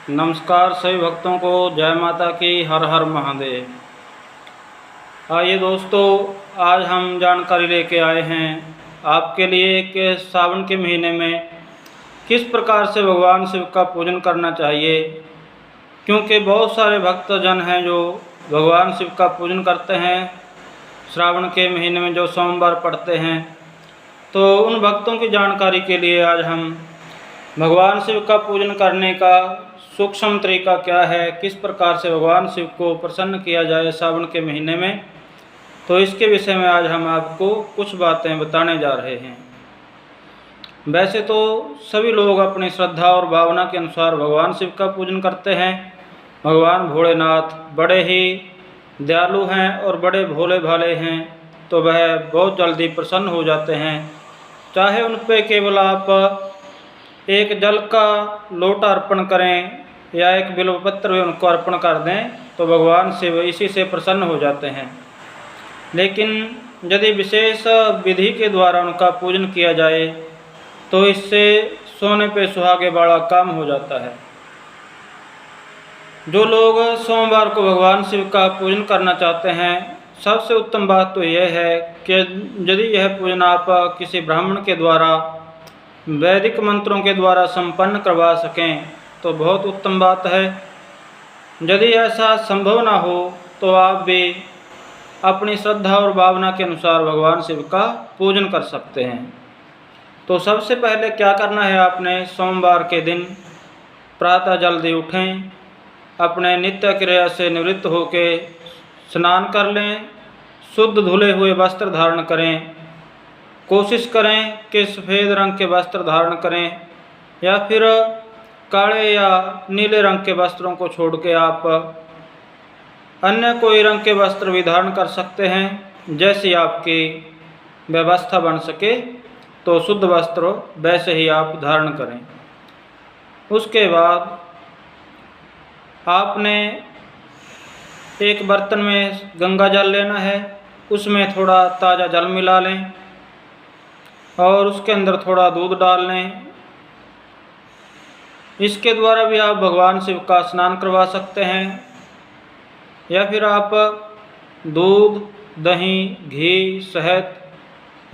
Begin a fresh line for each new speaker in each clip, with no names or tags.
नमस्कार सभी भक्तों को, जय माता की, हर हर महादेव। आइए दोस्तों, आज हम जानकारी लेके आए हैं आपके लिए कि सावन के महीने में किस प्रकार से भगवान शिव का पूजन करना चाहिए। क्योंकि बहुत सारे भक्तजन हैं जो भगवान शिव का पूजन करते हैं श्रावण के महीने में, जो सोमवार पड़ते हैं। तो उन भक्तों की जानकारी के लिए आज हम भगवान शिव का पूजन करने का सूक्ष्म तरीका क्या है, किस प्रकार से भगवान शिव को प्रसन्न किया जाए सावन के महीने में, तो इसके विषय में आज हम आपको कुछ बातें बताने जा रहे हैं। वैसे तो सभी लोग अपनी श्रद्धा और भावना के अनुसार भगवान शिव का पूजन करते हैं। भगवान भोलेनाथ बड़े ही दयालु हैं और बड़े भोले भाले हैं, तो वह बहुत जल्दी प्रसन्न हो जाते हैं। चाहे उन पर केवल आप एक जल का लोटा अर्पण करें या एक बिल्वपत्र भी उनको अर्पण कर दें, तो भगवान शिव इसी से प्रसन्न हो जाते हैं। लेकिन यदि विशेष विधि के द्वारा उनका पूजन किया जाए तो इससे सोने पे सुहागे वाला काम हो जाता है। जो लोग सोमवार को भगवान शिव का पूजन करना चाहते हैं, सबसे उत्तम बात तो यह है कि यदि यह पूजन आप किसी ब्राह्मण के द्वारा वैदिक मंत्रों के द्वारा संपन्न करवा सकें तो बहुत उत्तम बात है। यदि ऐसा संभव ना हो तो आप भी अपनी श्रद्धा और भावना के अनुसार भगवान शिव का पूजन कर सकते हैं। तो सबसे पहले क्या करना है, आपने सोमवार के दिन प्रातः जल्दी उठें, अपने नित्य क्रिया से निवृत्त होकर स्नान कर लें, शुद्ध धुले हुए वस्त्र धारण करें। कोशिश करें कि सफ़ेद रंग के वस्त्र धारण करें या फिर काले या नीले रंग के वस्त्रों को छोड़ के आप अन्य कोई रंग के वस्त्र भी धारण कर सकते हैं। जैसी आपकी व्यवस्था बन सके तो शुद्ध वस्त्र वैसे ही आप धारण करें। उसके बाद आपने एक बर्तन में गंगा जल लेना है, उसमें थोड़ा ताज़ा जल मिला लें और उसके अंदर थोड़ा दूध डाल लें। इसके द्वारा भी आप भगवान शिव का स्नान करवा सकते हैं। या फिर आप दूध, दही, घी, शहद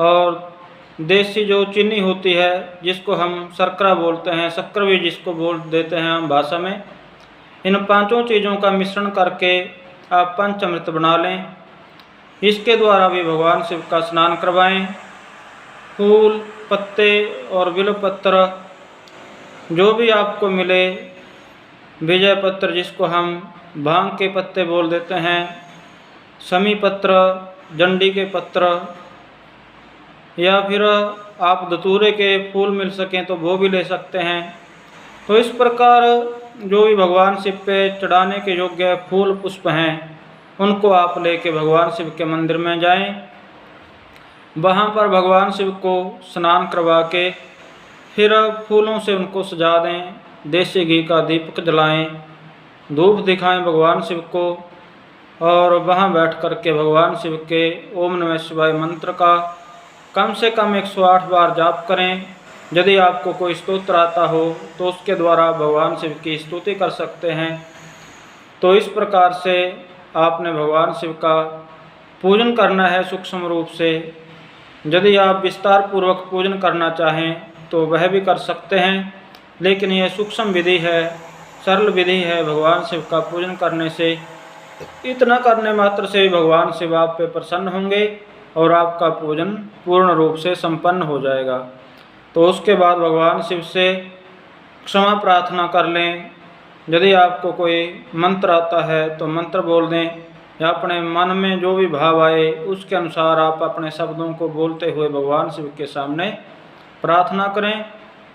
और देसी जो चीनी होती है, जिसको हम शर्करा बोलते हैं, शक्कर भी जिसको बोल देते हैं हम भाषा में, इन पांचों चीज़ों का मिश्रण करके आप पंचामृत बना लें। इसके द्वारा भी भगवान शिव का स्नान करवाएं। फूल, पत्ते और बिल्वपत्र जो भी आपको मिले, विजय पत्र जिसको हम भांग के पत्ते बोल देते हैं, शमी पत्र, जंडी के पत्र, या फिर आप धतूरे के फूल मिल सकें तो वो भी ले सकते हैं। तो इस प्रकार जो भी भगवान शिव पे चढ़ाने के योग्य फूल पुष्प हैं, उनको आप लेके भगवान शिव के मंदिर में जाएं। वहाँ पर भगवान शिव को स्नान करवा के फिर फूलों से उनको सजा दें, देसी घी का दीपक जलाएं, धूप दिखाएं भगवान शिव को, और वहाँ बैठ कर के भगवान शिव के ओम नमः शिवाय मंत्र का कम से कम 108 बार जाप करें। यदि आपको कोई स्तोत्र आता हो तो उसके द्वारा भगवान शिव की स्तुति कर सकते हैं। तो इस प्रकार से आपने भगवान शिव का पूजन करना है सूक्ष्म रूप से। यदि आप विस्तार पूर्वक पूजन करना चाहें तो वह भी कर सकते हैं, लेकिन यह सूक्ष्म विधि है, सरल विधि है भगवान शिव का पूजन करने से। इतना करने मात्र से ही भगवान शिव आप पे प्रसन्न होंगे और आपका पूजन पूर्ण रूप से संपन्न हो जाएगा। तो उसके बाद भगवान शिव से क्षमा प्रार्थना कर लें। यदि आपको कोई मंत्र आता है तो मंत्र बोल दें, या अपने मन में जो भी भाव आए उसके अनुसार आप अपने शब्दों को बोलते हुए भगवान शिव के सामने प्रार्थना करें।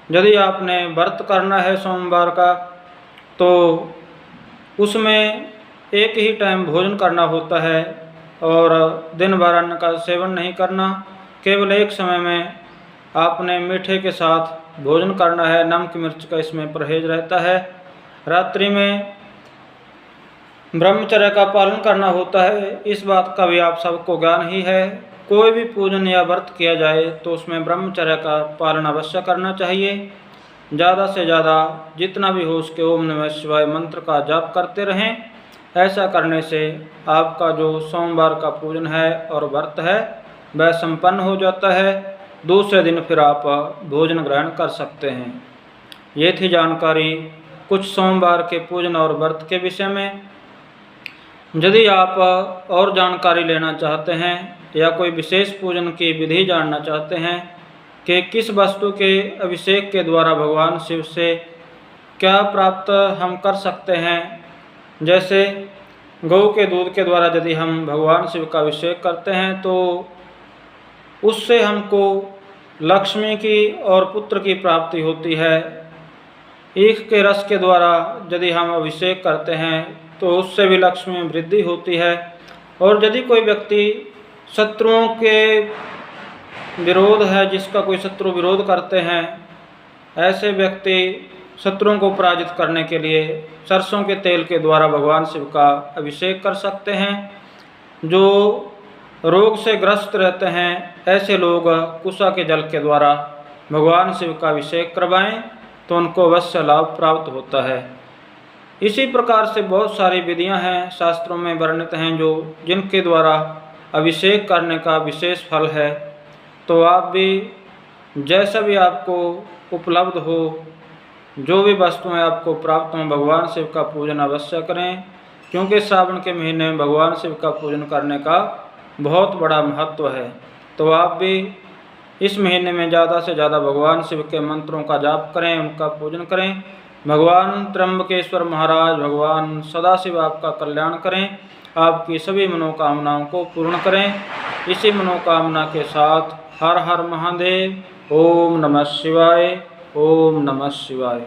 यदि आपने व्रत करना है सोमवार का तो उसमें एक ही टाइम भोजन करना होता है और दिन भर अन्न का सेवन नहीं करना। केवल एक समय में आपने मीठे के साथ भोजन करना है, नमक मिर्च का इसमें परहेज रहता है। रात्रि में ब्रह्मचर्य का पालन करना होता है, इस बात का भी आप सबको ज्ञान ही है। कोई भी पूजन या व्रत किया जाए तो उसमें ब्रह्मचर्य का पालन अवश्य करना चाहिए। ज़्यादा से ज़्यादा जितना भी हो उसके ओम नमः शिवाय मंत्र का जाप करते रहें। ऐसा करने से आपका जो सोमवार का पूजन है और व्रत है वह संपन्न हो जाता है। दूसरे दिन फिर आप भोजन ग्रहण कर सकते हैं। ये थी जानकारी कुछ सोमवार के पूजन और व्रत के विषय में। यदि आप और जानकारी लेना चाहते हैं या कोई विशेष पूजन की विधि जानना चाहते हैं कि किस वस्तु के अभिषेक के द्वारा भगवान शिव से क्या प्राप्त हम कर सकते हैं, जैसे गौ के दूध के द्वारा यदि हम भगवान शिव का अभिषेक करते हैं तो उससे हमको लक्ष्मी की और पुत्र की प्राप्ति होती है। ईख के रस के द्वारा यदि हम अभिषेक करते हैं तो उससे भी लक्ष्मी में वृद्धि होती है। और यदि कोई व्यक्ति शत्रुओं के विरोध है, जिसका कोई शत्रु विरोध करते हैं, ऐसे व्यक्ति शत्रुओं को पराजित करने के लिए सरसों के तेल के द्वारा भगवान शिव का अभिषेक कर सकते हैं। जो रोग से ग्रस्त रहते हैं ऐसे लोग कुशा के जल के द्वारा भगवान शिव का अभिषेक करवाएं तो उनको अवश्य लाभ प्राप्त होता है। इसी प्रकार से बहुत सारी विधियां हैं, शास्त्रों में वर्णित हैं, जो जिनके द्वारा अभिषेक करने का विशेष फल है। तो आप भी जैसा भी आपको उपलब्ध हो, जो भी वस्तुएं आपको प्राप्त हों, भगवान शिव का पूजन अवश्य करें, क्योंकि श्रावण के महीने में भगवान शिव का पूजन करने का बहुत बड़ा महत्व है। तो आप भी इस महीने में ज़्यादा से ज़्यादा भगवान शिव के मंत्रों का जाप करें, उनका पूजन करें। भगवान त्र्यंबकेश्वर महाराज, भगवान सदाशिव आपका कल्याण करें, आपकी सभी मनोकामनाओं को पूर्ण करें। इसी मनोकामना के साथ हर हर महादेव। ओम नमः शिवाय। ओम नमः शिवाय।